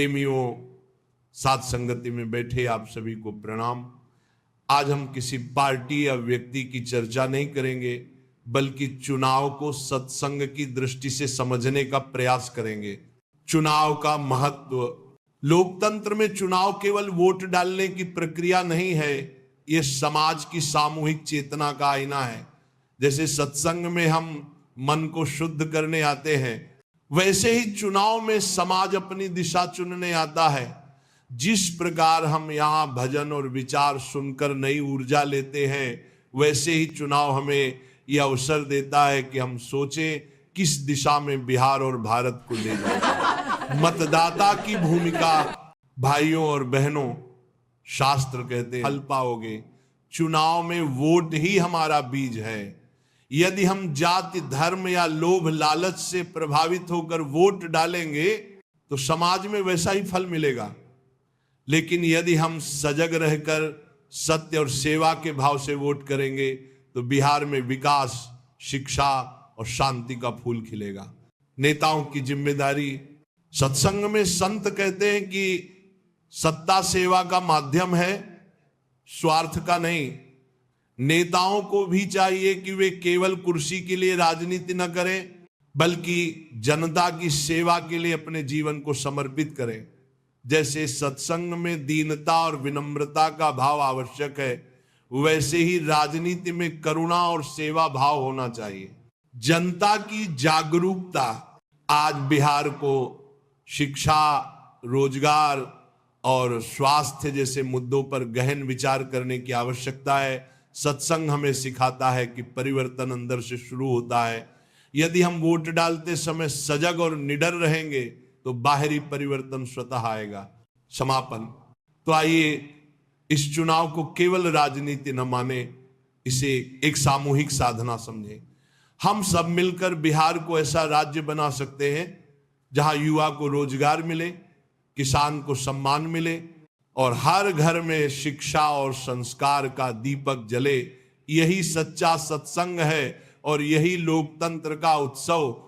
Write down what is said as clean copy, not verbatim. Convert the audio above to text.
प्रेमियों, साथ संगति में बैठे आप सभी को प्रणाम। आज हम किसी पार्टी या व्यक्ति की चर्चा नहीं करेंगे, बल्कि चुनाव को सत्संग की दृष्टि से समझने का प्रयास करेंगे। चुनाव का महत्व, लोकतंत्र में चुनाव केवल वोट डालने की प्रक्रिया नहीं है, यह समाज की सामूहिक चेतना का आईना है। जैसे सत्संग में हम मन को शुद्ध करने आते हैं, वैसे ही चुनाव में समाज अपनी दिशा चुनने आता है। जिस प्रकार हम यहाँ भजन और विचार सुनकर नई ऊर्जा लेते हैं, वैसे ही चुनाव हमें यह अवसर देता है कि हम सोचें किस दिशा में बिहार और भारत को ले जाए। मतदाता की भूमिका, भाइयों और बहनों, शास्त्र कहते हैं फल पाओगे। चुनाव में वोट ही हमारा बीज है। यदि हम जाति, धर्म या लोभ लालच से प्रभावित होकर वोट डालेंगे तो समाज में वैसा ही फल मिलेगा। लेकिन यदि हम सजग रहकर सत्य और सेवा के भाव से वोट करेंगे तो बिहार में विकास, शिक्षा और शांति का फूल खिलेगा। नेताओं की जिम्मेदारी, सत्संग में संत कहते हैं कि सत्ता सेवा का माध्यम है, स्वार्थ का नहीं। नेताओं को भी चाहिए कि वे केवल कुर्सी के लिए राजनीति न करें, बल्कि जनता की सेवा के लिए अपने जीवन को समर्पित करें। जैसे सत्संग में दीनता और विनम्रता का भाव आवश्यक है, वैसे ही राजनीति में करुणा और सेवा भाव होना चाहिए। जनता की जागरूकता, आज बिहार को शिक्षा, रोजगार और स्वास्थ्य जैसे मुद्दों पर गहन विचार करने की आवश्यकता है। सत्संग हमें सिखाता है कि परिवर्तन अंदर से शुरू होता है। यदि हम वोट डालते समय सजग और निडर रहेंगे तो बाहरी परिवर्तन स्वतः आएगा। समापन, तो आइए इस चुनाव को केवल राजनीति न माने, इसे एक सामूहिक साधना समझें। हम सब मिलकर बिहार को ऐसा राज्य बना सकते हैं जहां युवा को रोजगार मिले, किसान को सम्मान मिले और हर घर में शिक्षा और संस्कार का दीपक जले। यही सच्चा सत्संग है और यही लोकतंत्र का उत्सव।